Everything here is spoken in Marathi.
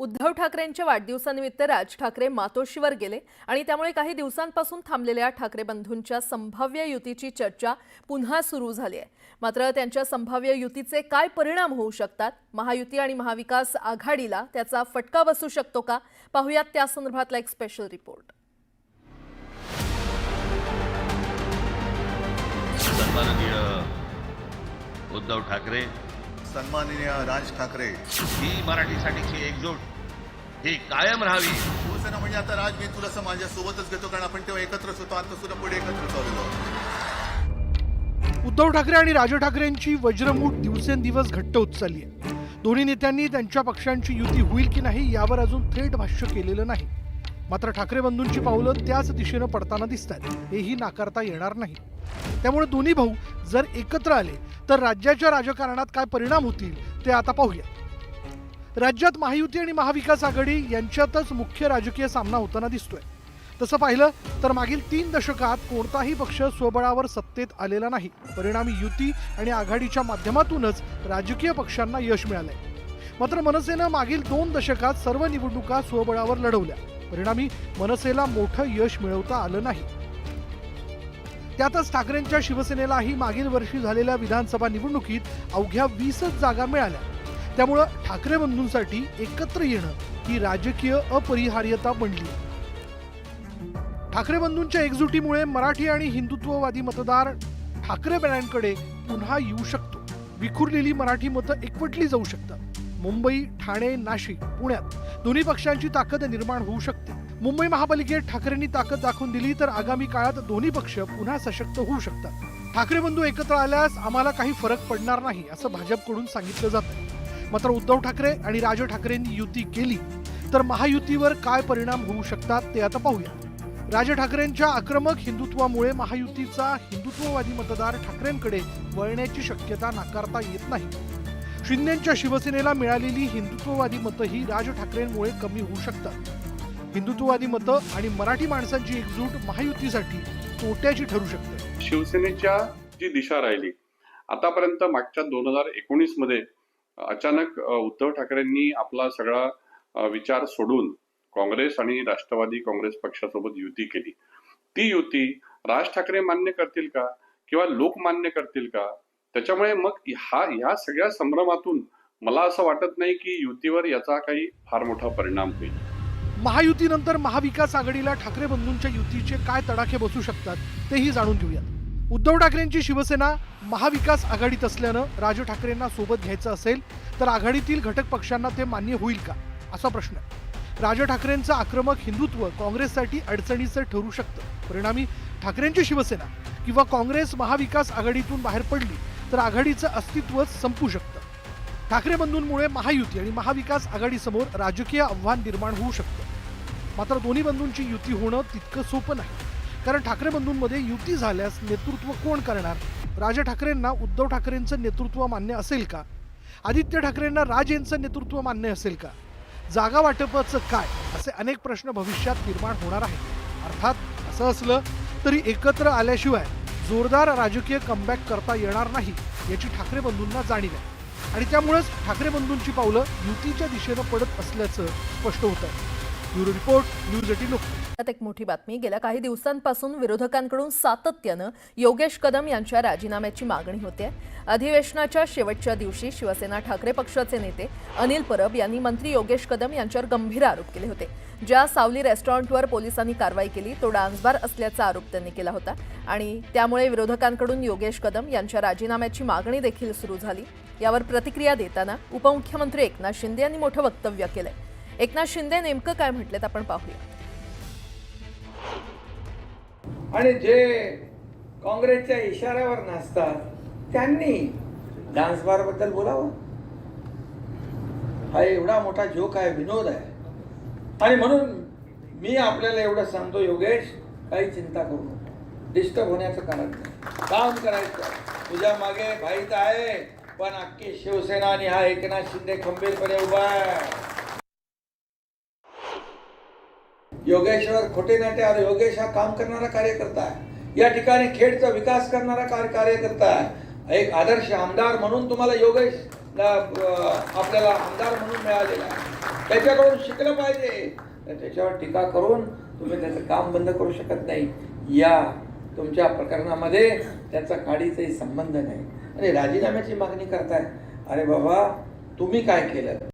उद्धव ठाकरेंच्या वाढदिवसानिमित्त राज ठाकरे मातोश्रीवर गेले आणि त्यामुळे काही दिवसांपासून थांबलेल्या ठाकरे बंधूंच्या संभाव्य युतीची चर्चा पुन्हा सुरू झाली आहे। मात्र त्यांच्या संभाव्य युतीचे काय परिणाम होऊ शकतात, महायुती आणि महाविकास आघाडीला त्याचा फटका बसू शकतो का, पाहूयात त्या संदर्भातला एक स्पेशल रिपोर्ट। सन्माननीय उद्धव ठाकरे, सन्माननीय राज ठाकरे, ही मराठीसाठीची एकजूट ही कायम राहावी। शिवसेना म्हणजे आता राज मी तुला माझ्या सोबतच घेतो, कारण आपण तेव्हा एकत्रच होतो, आता सुद्धा पुढे एकत्र चाललो। उद्धव ठाकरे आणि राज ठाकरेंची वज्रमूठ दिवसेंदिवस घट्ट होत चालली आहे। दोन्ही नेत्यांनी त्यांच्या पक्षांची युती होईल की नाही यावर अजून थेट भाष्य केलेलं नाही। मात्र ठाकरे बंधूंची पावलं त्याच दिशेनं पडताना दिसतात, हेही नाकारता येणार नाही। त्यामुळे दोन्ही भाऊ जर एकत्र आले तर राज्याच्या राजकारणात काय परिणाम होतील ते आता पाहूया। राज्यात महायुती आणि महाविकास आघाडी यांच्यातच मुख्य राजकीय सामना होताना दिसतोय। तसं पाहिलं तर मागील 3 दशकात कोणताही पक्ष स्वबळावर सत्तेत आलेला नाही। परिणामी युती आणि आघाडीच्या माध्यमातूनच राजकीय पक्षांना यश मिळालंय। मात्र मनसेनं मागील 2 दशकात सर्व निवडणुका स्वबळावर लढवल्या। परिणामी मनसेला मोठं यश मिळवता आलं नाही। त्यातच ठाकरेंच्या शिवसेनेलाही मागील वर्षी झालेल्या विधानसभा निवडणुकीत अवघ्या 20च जागा मिळाल्या। त्यामुळे ठाकरे बंधूंसाठी एकत्र येणं ही राजकीय अपरिहार्यता बनली। ठाकरे बंधूंच्या एकजुटीमुळे मराठी आणि हिंदुत्ववादी मतदार ठाकरे ब्रँडकडे पुन्हा येऊ शकतो। विखुरलेली मराठी मतं एकवटली जाऊ शकतात। मुंबई, ठाणे, नाशिक, पुण्यात दोन्ही पक्षांची ताकद निर्माण होऊ शकते। मुंबई महापालिकेत ठाकरेंनी ताकद दाखवून दिली तर आगामी काळात दोन्ही पक्ष पुन्हा सशक्त होऊ शकतात। ठाकरे बंधू एकत्र आल्यास आम्हाला काही फरक पडणार नाही असं भाजपकडून सांगितलं जातं। मात्र उद्धव ठाकरे आणि राज ठाकरेंनी युती केली तर महायुतीवर काय परिणाम होऊ शकतात ते आता पाहूया। राज ठाकरेंच्या आक्रमक हिंदुत्वामुळे महायुतीचा हिंदुत्ववादी मतदार ठाकरेंकडे वळण्याची शक्यता नाकारता येत नाही। शिंदेच्या शिवसेनेला मिळालेली हिंदुत्ववादी मतंही राज ठाकरेंमुळे कमी होऊ शकतात। हिंदुत्ववादी मतं आणि मराठी माणसांची एकजूट महायुतीसाठी तोट्याची ठरू शकते। शिवसेनेच्या जी दिशा राहिली आतापर्यंत मागच्या 2019 मध्ये अचानक उद्धव ठाकरेंनी आपला सगळा विचार सोडून काँग्रेस आणि राष्ट्रवादी काँग्रेस पक्षासोबत युती केली। ती युती राज ठाकरे मान्य करतील का किंवा लोक मान्य करतील का, त्याच्यामुळे मग ह्या सगळ्या संभ्रमातून मला असं वाटत नाही की युतीवर याचा काही फार मोठा परिणाम होईल। महायुतीनंतर महाविकास आघाडीला ठाकरे बंधूंच्या युतीचे काय तडाखे बसू शकतात तेही जाणून घेऊयात। उद्धव ठाकरेंची शिवसेना महाविकास आघाडीत असल्यानं राज ठाकरेंना सोबत घ्यायचं असेल तर आघाडीतील घटक पक्षांना ते मान्य होईल का असा प्रश्न आहे। राज ठाकरेंचं आक्रमक हिंदुत्व काँग्रेससाठी अडचणीचं ठरू शकतं। परिणामी ठाकरेंची शिवसेना किंवा काँग्रेस महाविकास आघाडीतून बाहेर पडली तर आघाडीचं अस्तित्वच संपू शकतं। ठाकरे बंधूंमुळे महायुती आणि महाविकास आघाडीसमोर राजकीय आव्हान निर्माण होऊ शकतं। मात्र दोन्ही बंधूंची युती होणं तितकं सोपं नाही, कारण ठाकरे बंधूंमध्ये युती झाल्यास नेतृत्व कोण करणार? राज ठाकरेंना उद्धव ठाकरेंचं नेतृत्व मान्य असेल का? आदित्य ठाकरेंना राज यांचं नेतृत्व मान्य असेल का? जागा वाटपाचं काय, असे अनेक प्रश्न भविष्यात निर्माण होणार आहेत। अर्थात असं असलं तरी एकत्र आल्याशिवाय जोरदार राजकीय कमबॅक करता येणार नाही याची ठाकरे बंधूंना जाणीव आहे आणि त्यामुळेच ठाकरे बंधूंची पावलं युतीच्या दिशेनं पडत असल्याचं स्पष्ट होत आहे। Bureau report, news 18 Lokmat. त्यात एक मोठी बातमी। गेल्या काही दिवसांपासून विरोधकांकडून सातत्यानं योगेश कदम यांच्या राजीनाम्याची मागणी होते। अधिवेशनाच्या शेवटच्या दिवशी शिवसेना ठाकरे पक्षाचे नेते अनिल परब यांनी मंत्री योगेश कदम यांच्यावर गंभीर आरोप केले होते। ज्या सावली रेस्टॉरंटवर पोलिसांनी कारवाई केली तो डान्सबार असल्याचा आरोप त्यांनी केला होता आणि त्यामुळे विरोधकांकडून योगेश कदम यांच्या राजीनाम्याची मागणी देखील सुरू झाली। यावर प्रतिक्रिया देताना उपमुख्यमंत्री एकनाथ शिंदे यांनी मोठं वक्तव्य केलंय। एकनाथ शिंदे नेमकं काय म्हटलेत आपण पाहूया। आणि जे काँग्रेसच्या इशाऱ्यावर नाचतात त्यांनी डान्स बार बद्दल बोलावं। हा एवढा मोठा जोक आहे, विनोद आहे। आणि म्हणून मी आपल्याला एवढं सांगतो, योगेश काही चिंता करू नको, डिस्टर्ब होण्याचं कारण नाही, काम करायचं। तुझ्या मागे भाई तर आहे, पण अख्खी शिवसेना आणि हा एकनाथ शिंदे खंबीरपणे उभा आहे। योगेश्वर खोटे नाटे, और योगेश हा काम करणारा कार्यकर्ता आहे। या ठिकाणी खेडचा विकास करणारा कार्यकर्ता आहे। एक आदर्श आमदार म्हणून तुम्हाला योगेश आपल्याला आमदार म्हणून मिळालेला आहे। त्याच्याकडून शिकलं पाहिजे. तर त्याच्यावर टीका करून तुम्ही त्याचं काम बंद करू शकत नाही. या तुमच्या प्रकरणामध्ये त्याचा काडीचाही संबंध नाही. आणि राजीनाम्याची मागणी करताय. अरे बाबा, तुम्ही काय केलं?